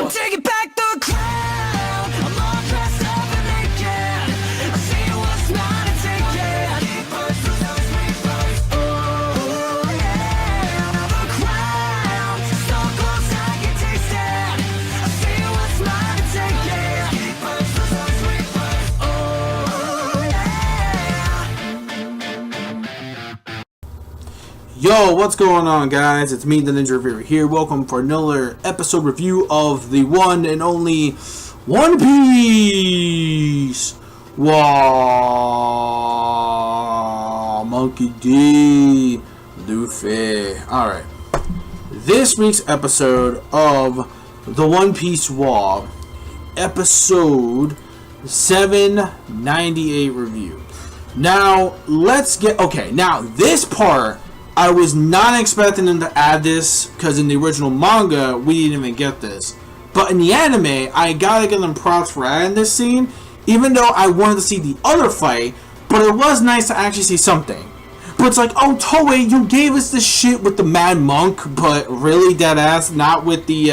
I'm taking back the crown. I'm all dressed up and naked. I see what's mine and take it. Oh yeah, the crown. So close I can taste it. I see what's mine and take it. Oh yeah. Yo, what's going on, guys? It's me, the TheNinjaReviewer here. Welcome for another episode review of the one and only One Piece. Wow, Monkey D, Luffy. Alright, this week's episode of the One Piece War, episode 798 review. Now, let's get... Okay, now, this part... I was not expecting them to add this, because in the original manga, we didn't even get this. But in the anime, I gotta give them props for adding this scene, even though I wanted to see the other fight, but it was nice to actually see something. But it's like, oh, Toei, you gave us this shit with the Mad Monk, but really, deadass, not with the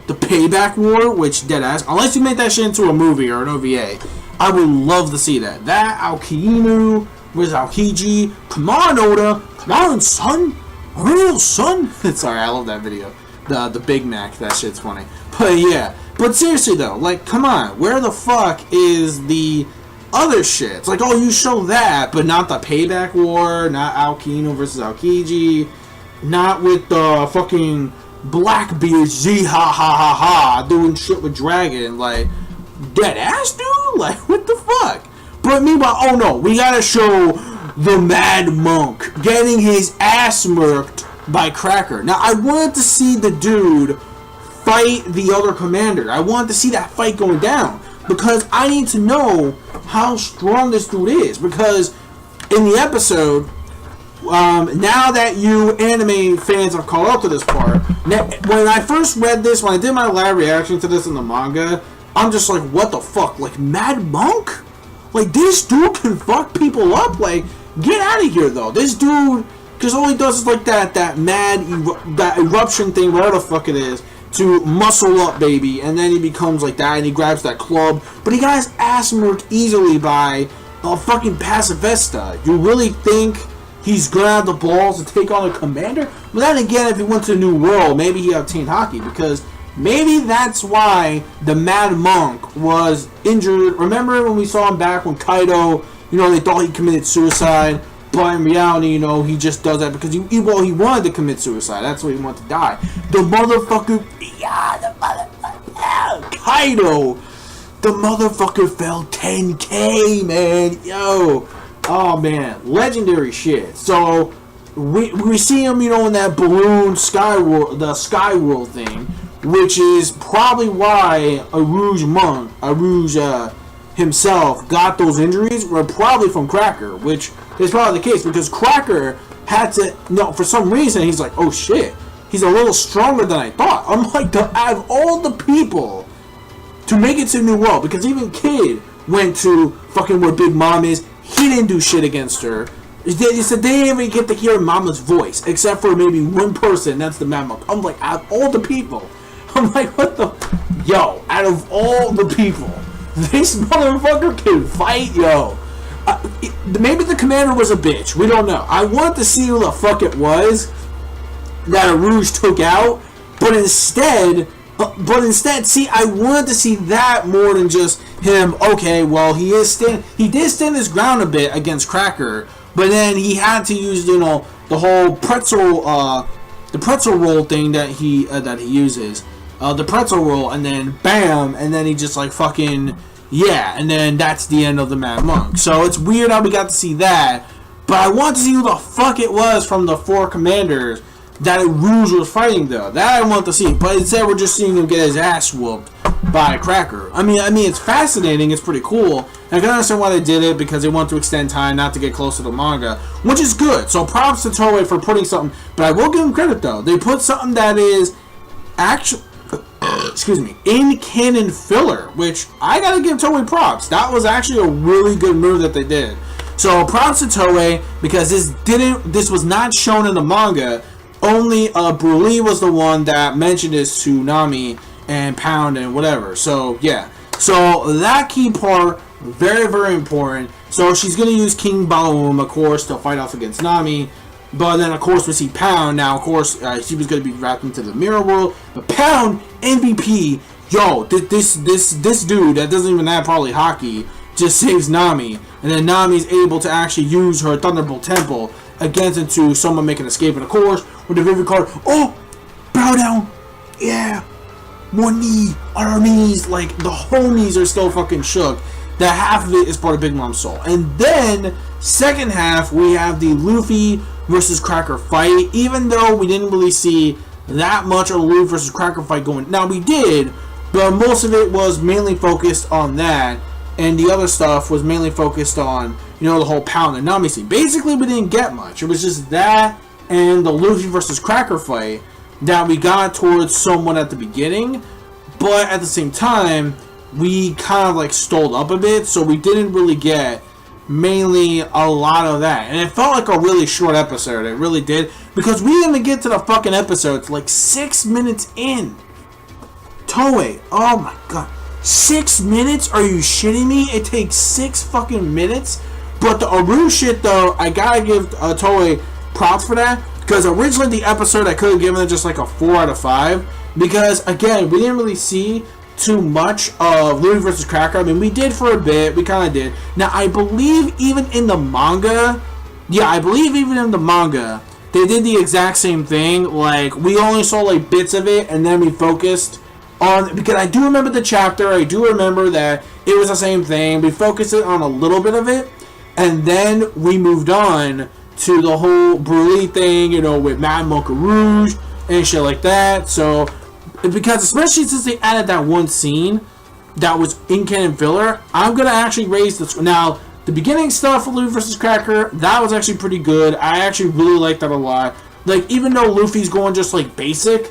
Payback War, which deadass, unless you make that shit into a movie or an OVA, I would love to see that. That, Aokinu, where's Aokiji? Come on, Oda. Come on, son. Real son. Sorry, I love that video. The Big Mac. That shit's funny. But yeah. But seriously though, like, come on. Where the fuck is the other shit? It's like, oh, you show that, but not the Payback War, not Aokino versus Aokiji, not with the fucking Blackbeard Z ha ha ha ha doing shit with Dragon. Like, dead ass dude? Like, what the fuck? But meanwhile, oh no, we gotta show the Mad Monk getting his ass murked by Cracker. Now, I wanted to see the dude fight the other commander. I wanted to see that fight going down, because I need to know how strong this dude is. Because in the episode, now that you anime fans have caught up to this part, when I first read this, when I did my live reaction to this in the manga, I'm just like, what the fuck? Like, Mad Monk? Like, this dude can fuck people up? Like, get out of here, though. This dude, because all he does is like that that eruption thing, whatever the fuck it is, to muscle up, baby, and then he becomes like that, and he grabs that club, but he got his ass murked easily by a fucking pacifista. You really think he's gonna have the balls to take on a commander? But then again, if he went to the New World, maybe he obtained hockey, because maybe that's why the Mad Monk was injured. Remember when we saw him back when Kaido, you know, they thought he committed suicide, but in reality, you know, he just does that because he wanted to commit suicide. That's why he wanted to die. The motherfucker, Kaido, the motherfucker fell 10K, man. Yo, oh man, legendary shit. So we see him, you know, in that balloon sky world thing, which is probably why UROUGE himself got those injuries, were probably from Cracker, which is probably the case, because Cracker had to, no, for some reason, he's like, oh shit, he's a little stronger than I thought. I'm like, out of all the people to make it to New World, because even Kid went to fucking where Big Mom is, he didn't do shit against her. They said they didn't even get to hear Mama's voice, except for maybe one person, that's the Mad Monk. I'm like, out of all the people, I'm like, what the, yo, out of all the people, this motherfucker can fight, yo. Maybe the commander was a bitch. We don't know. I want to see who the fuck it was that UROUGE took out, but instead, see, I wanted to see that more than just him. Okay, well, he did stand his ground a bit against Cracker, but then he had to use, you know, the whole pretzel roll thing that he uses. The pretzel roll, and then bam, and then he just like fucking, yeah, and then that's the end of the Mad Monk. So it's weird how we got to see that, but I want to see who the fuck it was from the four commanders that UROUGE was fighting, though. That I want to see, but instead we're just seeing him get his ass whooped by Cracker. I mean, it's fascinating, it's pretty cool. I can understand why they did it, because they want to extend time, not to get close to the manga, which is good. So props to Toei for putting something, but I will give them credit, though. They put something that is actually, excuse me, in canon filler, which I gotta give Toei props. That was actually a really good move that they did. So props to Toei, because this was not shown in the manga. Only BURLEE was the one that mentioned this to Nami and pound and whatever. So yeah, so that key part, very, very important. So she's gonna use King Ballroom, of course, to fight off against Nami. But then, of course, we see Pound. Now, of course, she was going to be wrapped into the mirror world. But Pound, MVP, yo, this dude that doesn't even have probably hockey just saves Nami. And then Nami's able to actually use her Thunderbolt Temple against into someone making an escape. And, of course, with the Vivid card, oh, bow down. Yeah. One knee on our knees. Like, the whole knees are still fucking shook. That half of it is part of Big Mom's soul. And then, second half, we have the Luffy versus Cracker fight, even though we didn't really see that much of a Luffy versus Cracker fight going. Now we did, but most of it was mainly focused on that, and the other stuff was mainly focused on, you know, the whole Pound and Nami scene. Basically, we didn't get much. It was just that and the Luffy versus Cracker fight that we got towards somewhat at the beginning, but at the same time, we kind of like stalled up a bit, so we didn't really get mainly a lot of that, and it felt like a really short episode. It really did, because we didn't even get to the fucking episode. It's like 6 minutes in. Toei, oh my god, 6 minutes? Are you shitting me? It takes 6 fucking minutes. But the Aru shit though, I gotta give Toei props for that, because originally the episode I could have given it just like a 4 out of 5, because again, we didn't really see too much of Luffy versus Cracker. I mean, we did for a bit. We kind of did. Now, I believe even in the manga, they did the exact same thing. Like, we only saw like bits of it, and then we focused on, because I do remember the chapter. I do remember that it was the same thing. We focused it on a little bit of it, and then we moved on to the whole BURLEE thing, you know, with Mad Mocha Rouge and shit like that. So, because especially since they added that one scene that was in canon filler, I'm gonna actually raise the now. The beginning stuff with Luffy versus Cracker, that was actually pretty good. I actually really liked that a lot. Like, even though Luffy's going just like basic,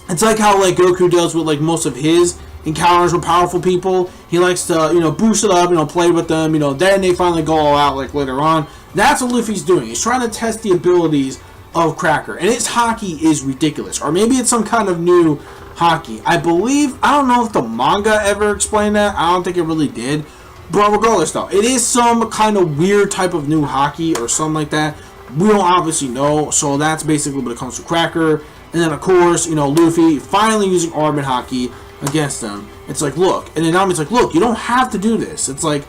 it's like how like Goku does with like most of his encounters with powerful people. He likes to, you know, boost it up, you know, play with them, you know, then they finally go all out like later on. That's what Luffy's doing. He's trying to test the abilities of Cracker, and his hockey is ridiculous, or maybe it's some kind of new hockey. I don't know if the manga ever explained that. I don't think it really did, but regardless though, it is some kind of weird type of new hockey or something like that. We don't obviously know, so that's basically what it comes to Cracker. And then of course, you know, Luffy finally using Armin hockey against them. It's like, look, and then Nami's like, look, you don't have to do this. It's like,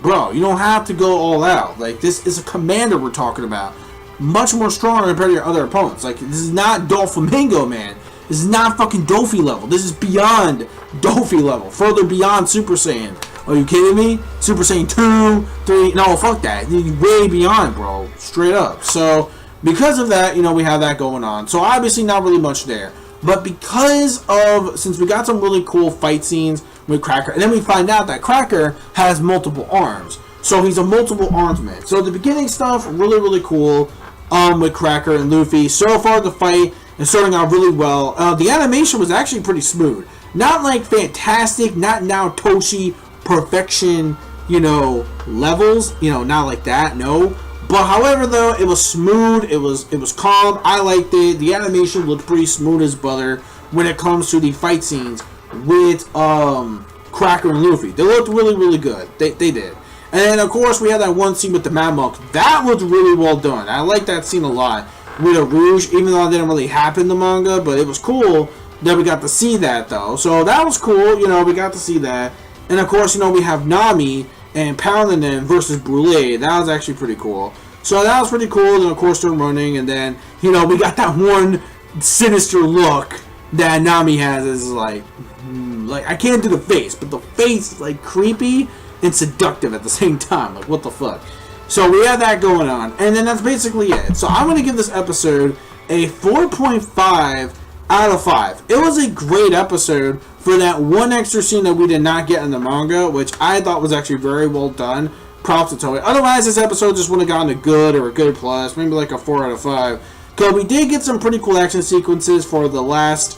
bro, you don't have to go all out. Like, this is a commander we're talking about. Much more stronger compared to your other opponents. Like, this is not Doflamingo, man. This is not fucking Dofi level. This is beyond Dofi level. Further beyond Super Saiyan. Are you kidding me? Super Saiyan 2, 3, no, fuck that. Way beyond, bro. Straight up. So, because of that, you know, we have that going on. So, obviously, not really much there. But because of, since we got some really cool fight scenes with Cracker, and then we find out that Cracker has multiple arms. So, he's a multiple arms man. So, the beginning stuff, really, really cool. With Cracker and Luffy. So far, the fight is starting out really well. The animation was actually pretty smooth. Not like fantastic, not now Toshi perfection, you know, levels. You know, not like that, no. But however, though, it was smooth. It was calm. I liked it. The animation looked pretty smooth as butter when it comes to the fight scenes with Cracker and Luffy. They looked really, really good. They did. And then, of course, we had that one scene with the Mad Monk. That was really well done. I like that scene a lot. With a Rouge, even though it didn't really happen in the manga, but it was cool that we got to see that, though. So that was cool, you know, we got to see that. And, of course, you know, we have Nami and Pound and them versus BURLEE. That was actually pretty cool. So that was pretty cool. Then, of course, they're running. And then, you know, we got that one sinister look that Nami has. Is like, I can't do the face, but the face is, like, creepy and seductive at the same time. Like, what the fuck? So we have that going on, and then that's basically it. So I'm going to give this episode a 4.5 out of 5. It was a great episode for that one extra scene that we did not get in the manga, which I thought was actually very well done. Props to Toei. Otherwise, this episode just would have gotten a good or a good plus, maybe like a 4 out of 5. Because we did get some pretty cool action sequences for the last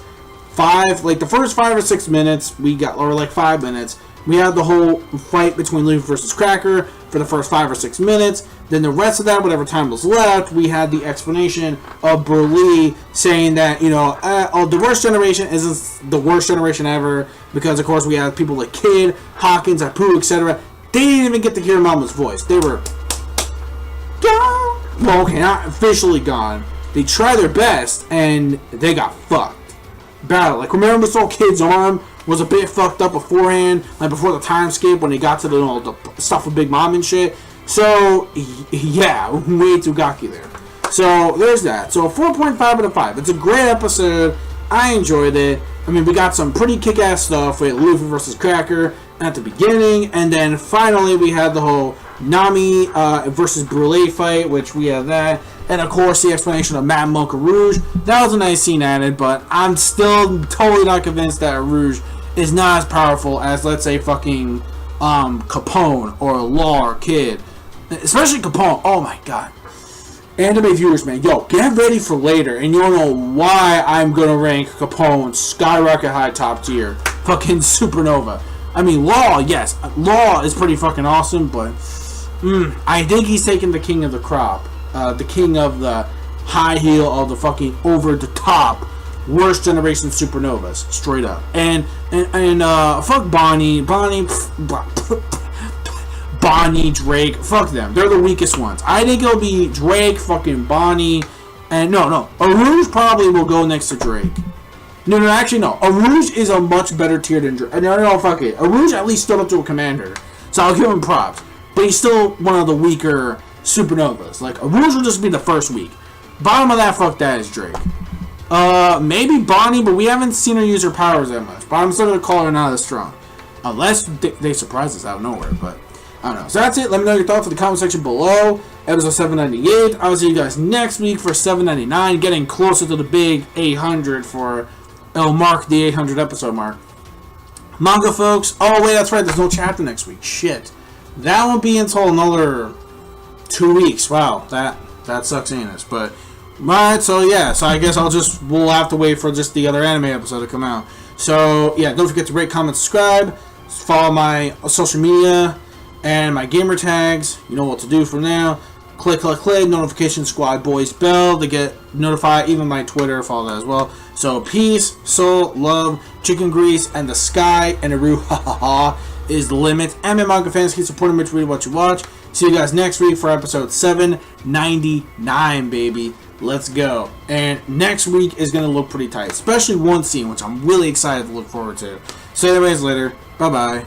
5, like the first 5 or 6 minutes we got, or like 5 minutes, We had the whole fight between Luffy versus Cracker for the first 5 or 6 minutes. Then the rest of that, whatever time was left, we had the explanation of BURLEE saying that, you know, the worst generation isn't the worst generation ever, because of course we have people like Kid, Hawkins, Apu, etc. They didn't even get to hear Mama's voice. They were gone. Well, okay, not officially gone. They tried their best and they got fucked. Battle. Like, remember this old Kid's arm was a bit fucked up beforehand, like before the time skip when he got to the, you know, the stuff with Big Mom and shit. So, yeah, way too cocky there. So, there's that. So, 4.5 out of 5. It's a great episode. I enjoyed it. I mean, we got some pretty kick-ass stuff with Luffy versus Cracker at the beginning, and then finally we had the whole Nami versus BURLEE fight, which we have that. And of course, the explanation of Mad Monk Rouge. That was a nice scene added, but I'm still totally not convinced that Rouge is not as powerful as, let's say, fucking Capone or Law or Kid. Especially Capone. Oh my god. Anime viewers, man. Yo, get ready for later, and you'll know why I'm gonna rank Capone skyrocket high top tier. Fucking supernova. I mean, Law, yes. Law is pretty fucking awesome, but I think he's taking the king of the crop. The king of the high heel of the fucking over the top worst generation supernovas, straight up. And fuck Bonnie, Drake, fuck them. They're the weakest ones. I think it'll be Drake, fucking Bonnie, and no, Rouge probably will go next to Drake. No, actually no. Rouge is a much better tier than Drake. No, fuck it. Rouge at least stood up to a commander, so I'll give him props. But he's still one of the weaker supernovas. Like, Rouge will just be the first week. Bottom of that, fuck that, is Drake. Maybe Bonnie, but we haven't seen her use her powers that much. But I'm still gonna call her not as strong. Unless they surprise us out of nowhere, but I don't know. So that's it. Let me know your thoughts in the comment section below. Episode 798. I'll see you guys next week for 799. Getting closer to the big 800 for... It'll mark the 800 episode mark. Manga, folks. Oh, wait, that's right. There's no chapter next week. Shit. That won't be until another 2 weeks. Wow, that sucks, ain't it? But, alright, so yeah. So I guess we'll have to wait for just the other anime episode to come out. So, yeah, don't forget to rate, comment, subscribe. Follow my social media and my gamer tags. You know what to do from now. Click, notification squad boys bell to get notified. Even my Twitter, follow that as well. So peace, soul, love, chicken grease, and the sky, and Aru, ha ha ha, is the limit. Anime manga fans, keep supporting me to read what you watch. See you guys next week for episode 799, baby. Let's go. And next week is going to look pretty tight, especially one scene, which I'm really excited to look forward to. So anyways, later. Bye-bye.